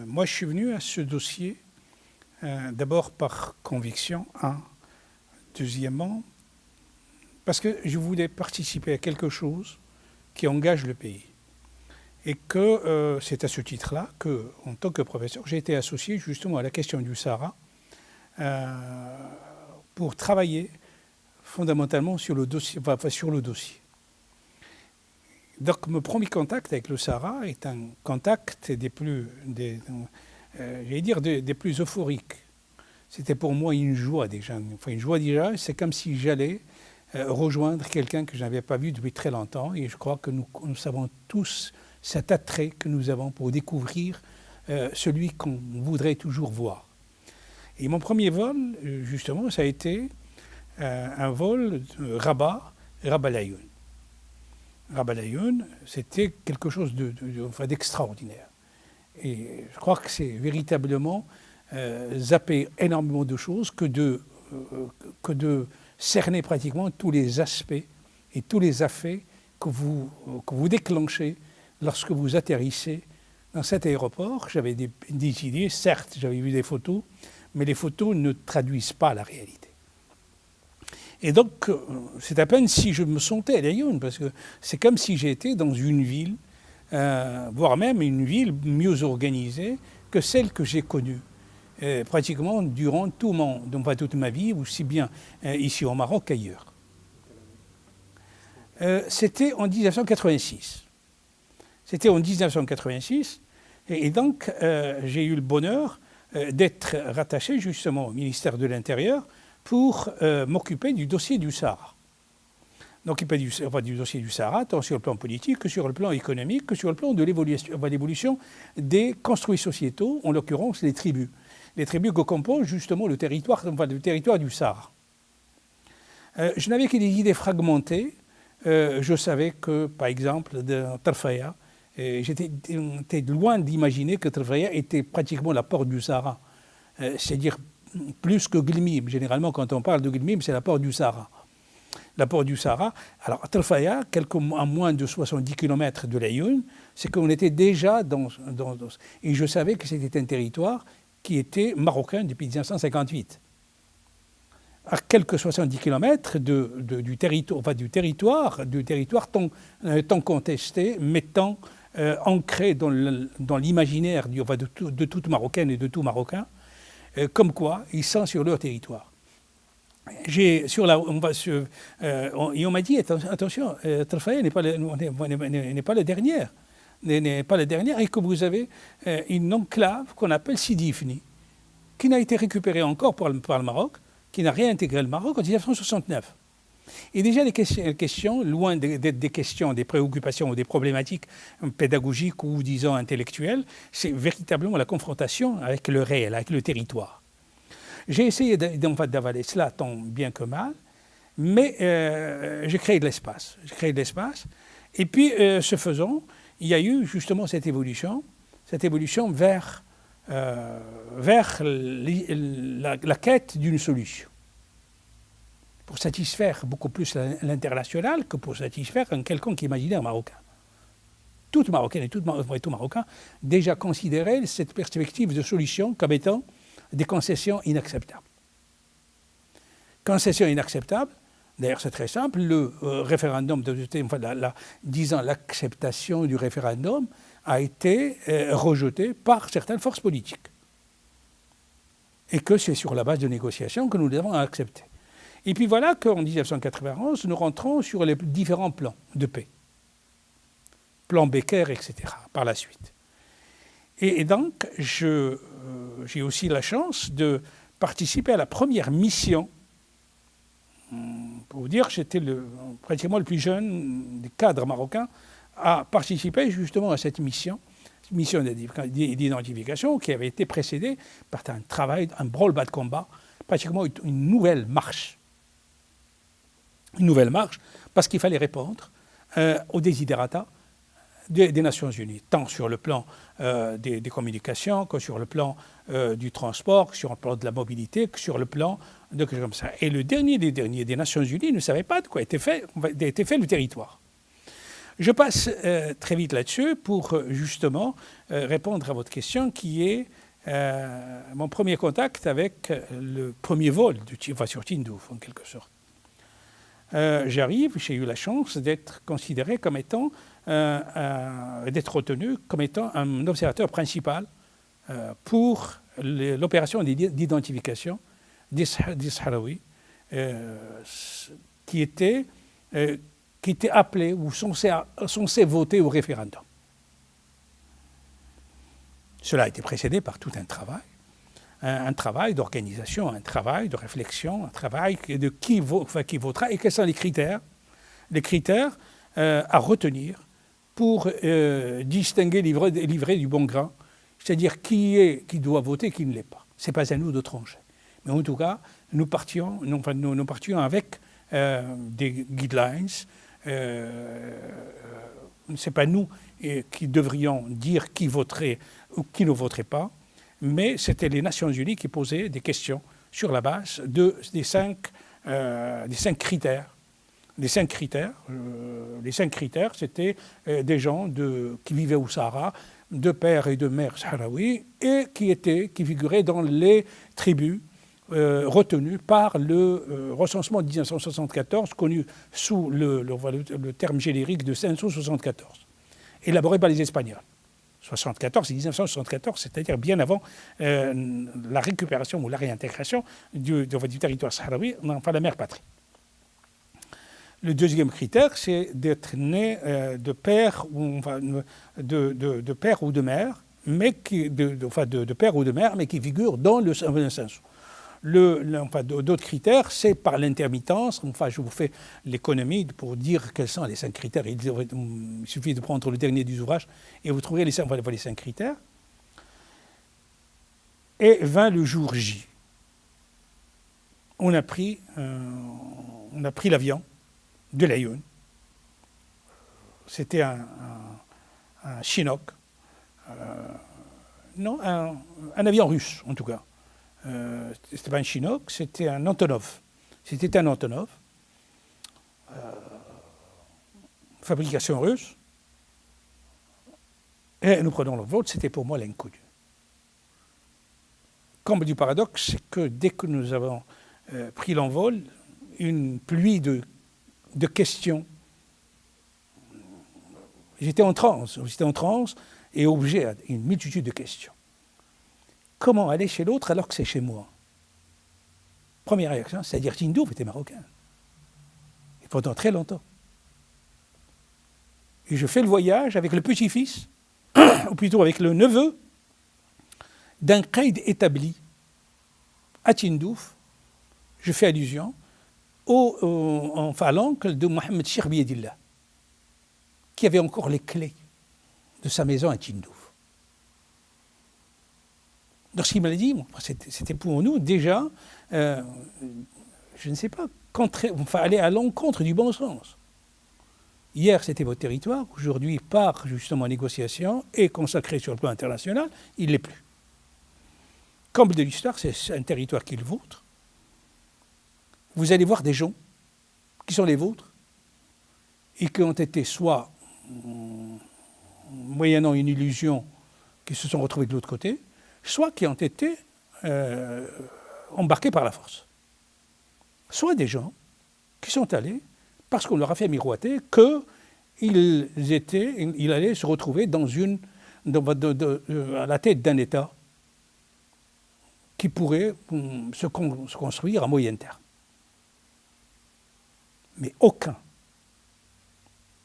Moi, je suis venu à ce dossier d'abord par conviction, un. Deuxièmement, parce que je voulais participer à quelque chose qui engage le pays. Et que c'est à ce titre-là que, en tant que professeur, j'ai été associé justement à la question du Sahara pour travailler fondamentalement sur le dossier. Donc, mon premier contact avec le Sahara est un contact des plus euphoriques. C'était pour moi une joie déjà. C'est comme si j'allais rejoindre quelqu'un que je n'avais pas vu depuis très longtemps. Et je crois que nous savons tous cet attrait que nous avons pour découvrir celui qu'on voudrait toujours voir. Et mon premier vol, justement, ça a été un vol de Rabat-Laayoune. Rabat-Laayoune, c'était quelque chose d'extraordinaire. Et je crois que c'est véritablement zapper énormément de choses que de cerner pratiquement tous les aspects et tous les effets que vous déclenchez lorsque vous atterrissez dans cet aéroport. J'avais des idées, certes, j'avais vu des photos, mais les photos ne traduisent pas la réalité. Et donc, c'est à peine si je me sentais à Laayoune, parce que c'est comme si j'étais dans une ville, voire même une ville mieux organisée que celle que j'ai connue. Pratiquement durant toute ma vie, aussi bien ici au Maroc qu'ailleurs. C'était en 1986. C'était en 1986, et donc j'ai eu le bonheur d'être rattaché justement au ministère de l'Intérieur pour m'occuper du dossier du Sahara. M'occuper du dossier du Sahara, tant sur le plan politique que sur le plan économique, que sur le plan de l'évolution des construits sociétaux, en l'occurrence les tribus que composent justement le territoire du Sahara. Je n'avais que des idées fragmentées. Je savais que, par exemple, de Tarfaya, j'étais loin d'imaginer que Tarfaya était pratiquement la porte du Sahara. C'est-à-dire plus que Gilmim. Généralement, quand on parle de Gilmim, c'est la porte du Sahara. La porte du Sahara. Alors, Tarfaya, à moins de 70 km de Laayoune, c'est qu'on était déjà dans... Et je savais que c'était un territoire qui était marocain depuis 1958. À quelques 70 km du territoire tant contesté, mais tant ancré dans l'imaginaire de toute Marocaine et de tout Marocain, comme quoi ils sont sur leur territoire. Et on m'a dit, attention, Tarfaya n'est pas la dernière. N'est pas la dernière, et que vous avez une enclave qu'on appelle Sidi Ifni, qui n'a été récupérée encore par le Maroc, qui n'a réintégré le Maroc en 1969. Et déjà les questions, loin d'être des questions, des préoccupations ou des problématiques pédagogiques ou, disons, intellectuelles, c'est véritablement la confrontation avec le réel, avec le territoire. J'ai essayé d'avaler cela tant bien que mal, mais j'ai créé de l'espace. Et puis, ce faisant, il y a eu justement cette évolution vers la quête d'une solution, pour satisfaire beaucoup plus l'international que pour satisfaire un quelconque imaginaire marocain. Toute Marocaine et tout Marocain déjà considérait cette perspective de solution comme étant des concessions inacceptables. Concessions inacceptables. D'ailleurs, c'est très simple, le référendum, l'acceptation du référendum a été rejetée par certaines forces politiques. Et que c'est sur la base de négociations que nous devons accepter. Et puis voilà qu'en 1991, nous rentrons sur les différents plans de paix. Plan Becker, etc., par la suite. Et donc, j'ai aussi la chance de participer à la première mission. Pour vous dire, j'étais pratiquement le plus jeune des cadres marocains à participer justement à cette mission d'identification qui avait été précédée par un travail, un branle-bas de combat, pratiquement une nouvelle marche. Une nouvelle marche, parce qu'il fallait répondre aux desiderata des Nations Unies, tant sur le plan des communications que sur le plan du transport, que sur le plan de la mobilité, que sur le plan de quelque chose comme ça. Et le dernier des Nations Unies ne savait pas de quoi était fait le territoire. Je passe très vite là-dessus pour justement répondre à votre question qui est mon premier contact avec le premier vol sur Tindouf en quelque sorte. J'arrive, j'ai eu la chance d'être considéré comme étant, d'être retenu comme étant un observateur principal pour l'opération d'identification des Sahraouis qui étaient appelés ou censés voter au référendum. Cela a été précédé par tout un travail d'organisation, un travail de réflexion, un travail de qui votera et quels sont les critères à retenir pour distinguer l'ivraie du bon grain, c'est-à-dire qui doit voter et qui ne l'est pas. Ce n'est pas à nous de trancher. Mais en tout cas, nous partions avec des guidelines. Ce n'est pas nous qui devrions dire qui voterait ou qui ne voterait pas, mais c'était les Nations Unies qui posaient des questions sur la base des cinq critères. Les cinq critères, c'était des gens qui vivaient au Sahara, de père et de mère sahraouis, et qui figuraient dans les tribus retenues par le recensement de 1974, connu sous le terme générique de 574, élaboré par les Espagnols. 74 et 1974, c'est-à-dire bien avant la récupération ou la réintégration du territoire sahraoui, enfin la mère patrie. Le deuxième critère, c'est d'être né de père ou de mère, mais de père ou de mère, mais qui figure dans le census. D'autres critères, c'est par l'intermittence. Je vous fais l'économie pour dire quels sont les 5 critères. Il suffit de prendre le dernier des ouvrages et vous trouverez les 5 critères. Et vint le jour J. On a pris l'avion de Laayoune. C'était un Chinook. Un avion russe, en tout cas. C'était pas un Chinook, c'était un Antonov. Fabrication russe. Et nous prenons le vol, c'était pour moi l'inconnu. Comble du paradoxe, c'est que dès que nous avons pris l'envol, une pluie de questions. J'étais en transe et objet à une multitude de questions. Comment aller chez l'autre alors que c'est chez moi? Première réaction, c'est-à-dire Tindouf était marocain. Et pendant très longtemps. Et je fais le voyage avec le petit-fils, ou plutôt avec le neveu, d'un qaïd établi à Tindouf. Je fais allusion à l'oncle de Mohamed Cheikh Biedillah, qui avait encore les clés de sa maison à Tindouf. Lorsqu'il me l'a dit, c'était pour nous déjà, je ne sais pas, aller à l'encontre du bon sens. Hier, c'était votre territoire. Aujourd'hui, par justement négociation et consacré sur le plan international, il ne l'est plus. Comme de l'histoire, c'est un territoire qui est le vôtre. Vous allez voir des gens qui sont les vôtres et qui ont été soit, moyennant une illusion, qui se sont retrouvés de l'autre côté, soit qui ont été embarqués par la force. Soit des gens qui sont allés parce qu'on leur a fait miroiter qu'ils allaient se retrouver à la tête d'un État qui pourrait se construire à moyen terme. Mais aucun,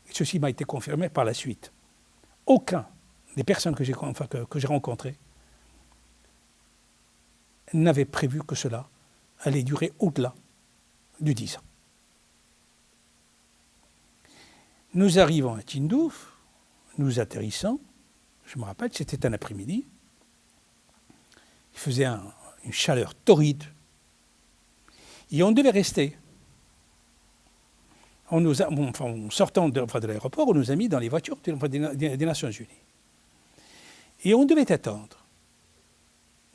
et ceci m'a été confirmé par la suite, aucun des personnes que j'ai rencontrées n'avait prévu que cela allait durer au-delà de 10 ans. Nous arrivons à Tindouf, nous atterrissons, je me rappelle, c'était un après-midi, il faisait une chaleur torride, et on devait rester. En sortant de l'aéroport, on nous a mis dans les voitures des Nations Unies. Et on devait attendre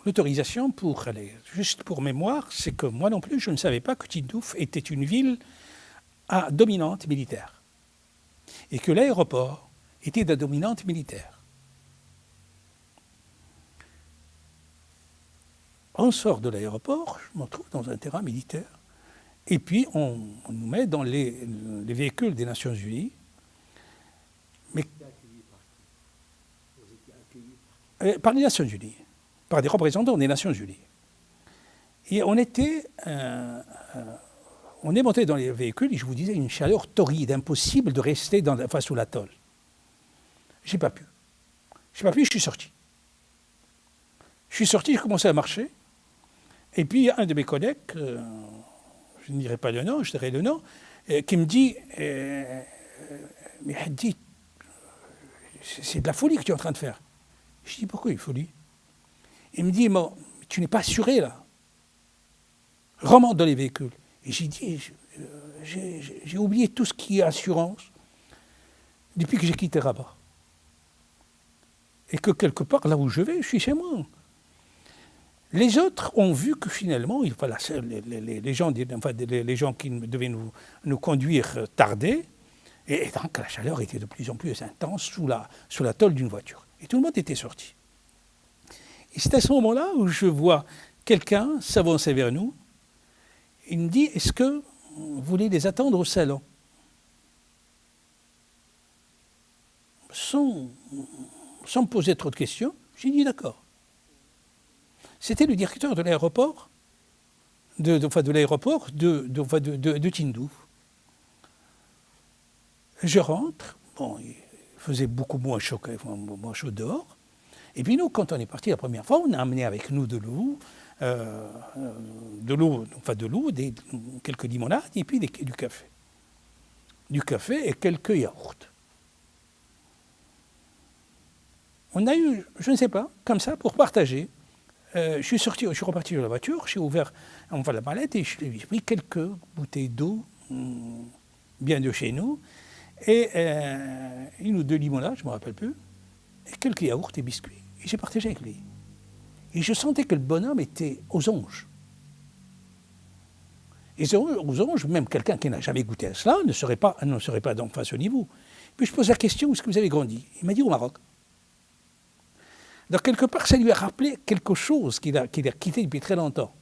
l'autorisation pour aller. Juste pour mémoire, c'est que moi non plus, je ne savais pas que Tindouf était une ville à dominante militaire. et que l'aéroport était de dominante militaire. On sort de l'aéroport, je me trouve dans un terrain militaire, et puis on nous met dans les véhicules des Nations Unies. Mais par les Nations Unies, par des représentants des Nations Unies. Et on est monté dans les véhicules et je vous disais une chaleur torride, impossible de rester face sous l'atoll. J'ai pas pu, je suis sorti. J'ai commencé à marcher. Et puis il y a un de mes collègues, je ne dirai pas le nom, je dirai le nom, qui me dit mais Haddi, c'est de la folie que tu es en train de faire. Je dis pourquoi une folie? Il me dit mais tu n'es pas assuré là. Remonte dans les véhicules. Et j'ai dit j'ai oublié tout ce qui est assurance depuis que j'ai quitté Rabat. Et que quelque part, là où je vais, je suis chez moi. Les autres ont vu que finalement, voilà, les gens qui devaient nous conduire tardaient, et donc la chaleur était de plus en plus intense sous la tôle d'une voiture. Et tout le monde était sorti. Et c'est à ce moment-là où je vois quelqu'un s'avancer vers nous. Il me dit, est-ce que vous voulez les attendre au salon? Sans me poser trop de questions, j'ai dit d'accord. C'était le directeur de l'aéroport, de Tindouf. Je rentre, bon, il faisait beaucoup moins chaud dehors. Et puis nous, quand on est parti la première fois, on a amené avec nous de l'eau, quelques limonades et puis du café. Du café et quelques yaourts. On a eu, je ne sais pas, comme ça, pour partager. Je suis reparti de la voiture, j'ai ouvert la mallette et j'ai pris quelques bouteilles d'eau, bien de chez nous, et une ou deux limonades, je ne me rappelle plus, et quelques yaourts et biscuits. Et j'ai partagé avec lui. Et je sentais que le bonhomme était aux anges. Et aux anges, même quelqu'un qui n'a jamais goûté à cela ne serait pas donc face au niveau. Puis je pose la question, où est-ce que vous avez grandi? Il m'a dit au Maroc. Donc quelque part, ça lui a rappelé quelque chose qu'il a quitté depuis très longtemps.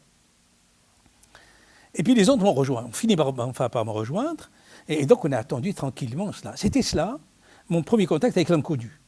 Et puis les autres m'ont rejoint, ont fini par me rejoindre, et donc on a attendu tranquillement cela. C'était cela, mon premier contact avec l'inconnu.